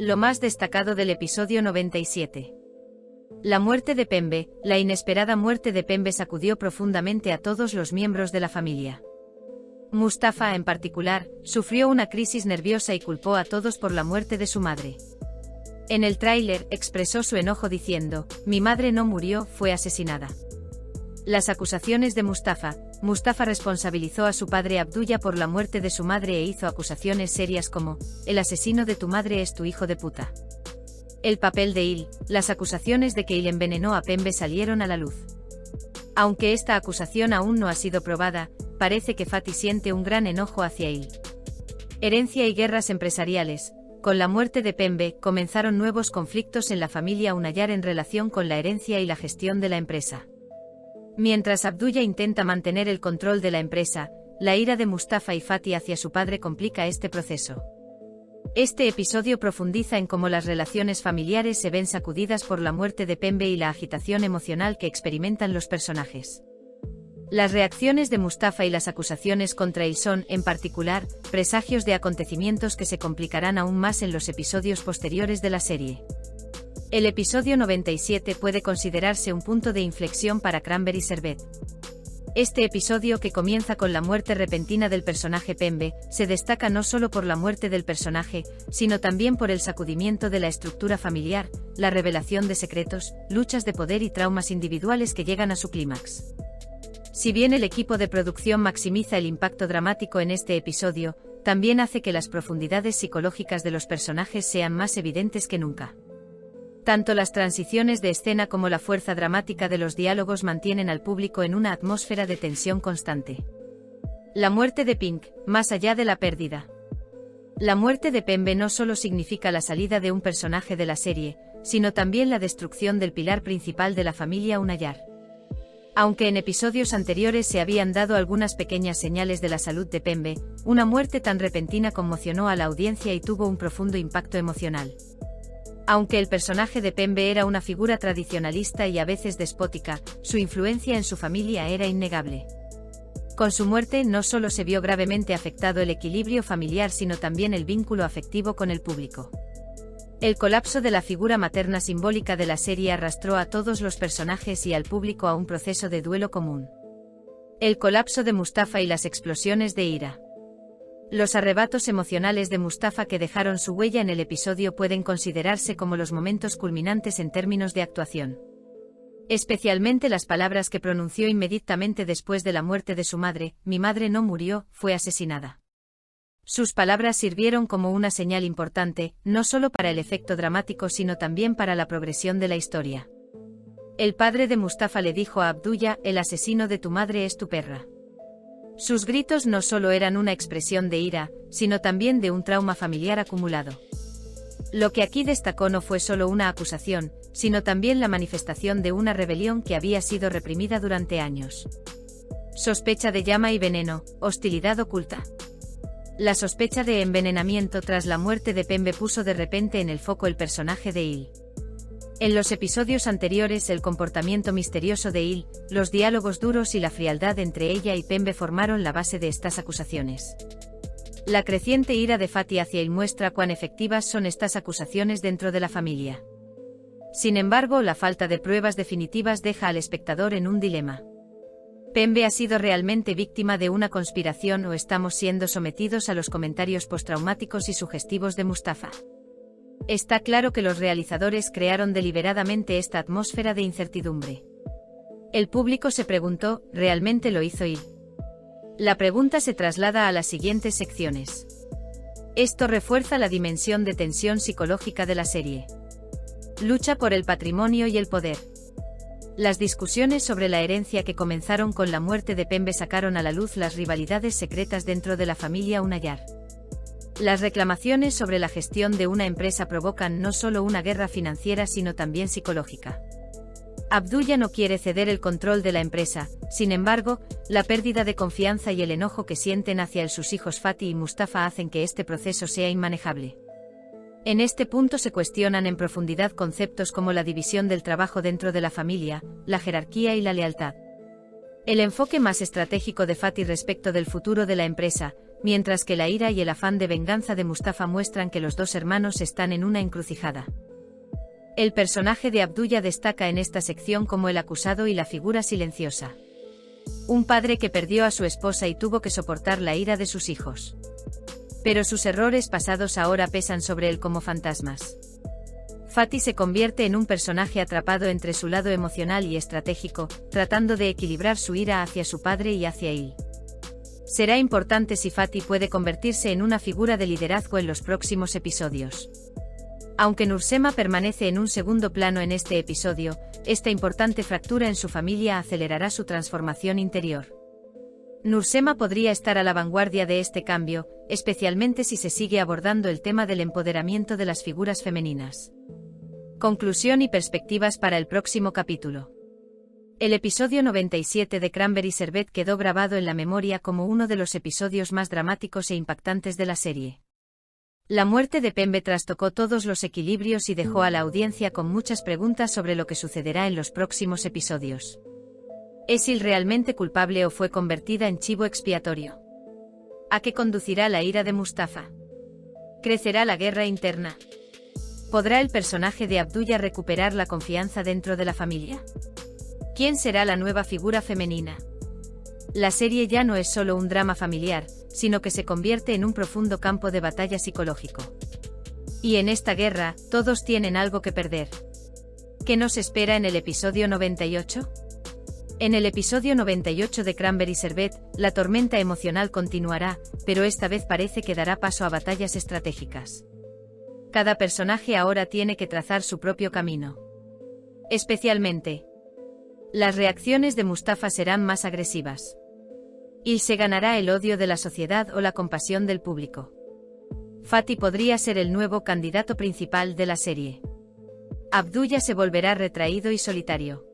Lo más destacado del episodio 97. La muerte de Pembe. La inesperada muerte de Pembe sacudió profundamente a todos los miembros de la familia. Mustafa, en particular, sufrió una crisis nerviosa y culpó a todos por la muerte de su madre. En el tráiler, expresó su enojo diciendo: "Mi madre no murió, fue asesinada". Las acusaciones de Mustafa responsabilizó a su padre Abdullah por la muerte de su madre e hizo acusaciones serias como: "El asesino de tu madre es tu hijo de puta". El papel de Il. Las acusaciones de que Il envenenó a Pembe salieron a la luz. Aunque esta acusación aún no ha sido probada, parece que Fatih siente un gran enojo hacia Il. Herencia y guerras empresariales. Con la muerte de Pembe, comenzaron nuevos conflictos en la familia Unayar en relación con la herencia y la gestión de la empresa. Mientras Abdullah intenta mantener el control de la empresa, la ira de Mustafa y Fatih hacia su padre complica este proceso. Este episodio profundiza en cómo las relaciones familiares se ven sacudidas por la muerte de Pembe y la agitación emocional que experimentan los personajes. Las reacciones de Mustafa y las acusaciones contra él son, en particular, presagios de acontecimientos que se complicarán aún más en los episodios posteriores de la serie. El episodio 97 puede considerarse un punto de inflexión para Cranberry Sherbet. Este episodio, que comienza con la muerte repentina del personaje Pembe, se destaca no solo por la muerte del personaje, sino también por el sacudimiento de la estructura familiar, la revelación de secretos, luchas de poder y traumas individuales que llegan a su clímax. Si bien el equipo de producción maximiza el impacto dramático en este episodio, también hace que las profundidades psicológicas de los personajes sean más evidentes que nunca. Tanto las transiciones de escena como la fuerza dramática de los diálogos mantienen al público en una atmósfera de tensión constante. La muerte de Pink, más allá de la pérdida. La muerte de Pembe no solo significa la salida de un personaje de la serie, sino también la destrucción del pilar principal de la familia Unayar. Aunque en episodios anteriores se habían dado algunas pequeñas señales de la salud de Pembe, una muerte tan repentina conmocionó a la audiencia y tuvo un profundo impacto emocional. Aunque el personaje de Pembe era una figura tradicionalista y a veces despótica, su influencia en su familia era innegable. Con su muerte no solo se vio gravemente afectado el equilibrio familiar, sino también el vínculo afectivo con el público. El colapso de la figura materna simbólica de la serie arrastró a todos los personajes y al público a un proceso de duelo común. El colapso de Mustafa y las explosiones de ira. Los arrebatos emocionales de Mustafa que dejaron su huella en el episodio pueden considerarse como los momentos culminantes en términos de actuación. Especialmente las palabras que pronunció inmediatamente después de la muerte de su madre: "Mi madre no murió, fue asesinada". Sus palabras sirvieron como una señal importante, no solo para el efecto dramático sino también para la progresión de la historia. El padre de Mustafa le dijo a Abdullah: "El asesino de tu madre es tu perra". Sus gritos no solo eran una expresión de ira, sino también de un trauma familiar acumulado. Lo que aquí destacó no fue solo una acusación, sino también la manifestación de una rebelión que había sido reprimida durante años. Sospecha de llama y veneno, hostilidad oculta. La sospecha de envenenamiento tras la muerte de Pembe puso de repente en el foco el personaje de Il. En los episodios anteriores, el comportamiento misterioso de Il, los diálogos duros y la frialdad entre ella y Pembe formaron la base de estas acusaciones. La creciente ira de Fatih hacia Il muestra cuán efectivas son estas acusaciones dentro de la familia. Sin embargo, la falta de pruebas definitivas deja al espectador en un dilema. ¿Pembe ha sido realmente víctima de una conspiración o estamos siendo sometidos a los comentarios postraumáticos y sugestivos de Mustafa? Está claro que los realizadores crearon deliberadamente esta atmósfera de incertidumbre. El público se preguntó: ¿realmente lo hizo Il? La pregunta se traslada a las siguientes secciones. Esto refuerza la dimensión de tensión psicológica de la serie. Lucha por el patrimonio y el poder. Las discusiones sobre la herencia que comenzaron con la muerte de Pembe sacaron a la luz las rivalidades secretas dentro de la familia Unayar. Las reclamaciones sobre la gestión de una empresa provocan no solo una guerra financiera sino también psicológica. Abdullah no quiere ceder el control de la empresa, sin embargo, la pérdida de confianza y el enojo que sienten hacia sus hijos Fatih y Mustafa hacen que este proceso sea inmanejable. En este punto se cuestionan en profundidad conceptos como la división del trabajo dentro de la familia, la jerarquía y la lealtad. El enfoque más estratégico de Fatih respecto del futuro de la empresa, mientras que la ira y el afán de venganza de Mustafa muestran que los dos hermanos están en una encrucijada. El personaje de Abdullah destaca en esta sección como el acusado y la figura silenciosa. Un padre que perdió a su esposa y tuvo que soportar la ira de sus hijos. Pero sus errores pasados ahora pesan sobre él como fantasmas. Fatih se convierte en un personaje atrapado entre su lado emocional y estratégico, tratando de equilibrar su ira hacia su padre y hacia él. Será importante si Fatih puede convertirse en una figura de liderazgo en los próximos episodios. Aunque Nursema permanece en un segundo plano en este episodio, esta importante fractura en su familia acelerará su transformación interior. Nursema podría estar a la vanguardia de este cambio, especialmente si se sigue abordando el tema del empoderamiento de las figuras femeninas. Conclusión y perspectivas para el próximo capítulo. El episodio 97 de Cranberry Sherbet quedó grabado en la memoria como uno de los episodios más dramáticos e impactantes de la serie. La muerte de Pembe trastocó todos los equilibrios y dejó a la audiencia con muchas preguntas sobre lo que sucederá en los próximos episodios. ¿Es Sil realmente culpable o fue convertida en chivo expiatorio? ¿A qué conducirá la ira de Mustafa? ¿Crecerá la guerra interna? ¿Podrá el personaje de Abdullah recuperar la confianza dentro de la familia? ¿Quién será la nueva figura femenina? La serie ya no es solo un drama familiar, sino que se convierte en un profundo campo de batalla psicológico. Y en esta guerra, todos tienen algo que perder. ¿Qué nos espera en el episodio 98? En el episodio 98 de Cranberry Sherbet, la tormenta emocional continuará, pero esta vez parece que dará paso a batallas estratégicas. Cada personaje ahora tiene que trazar su propio camino. Especialmente, las reacciones de Mustafa serán más agresivas. ¿Y se ganará el odio de la sociedad o la compasión del público? Fatih podría ser el nuevo candidato principal de la serie. Abdullah se volverá retraído y solitario.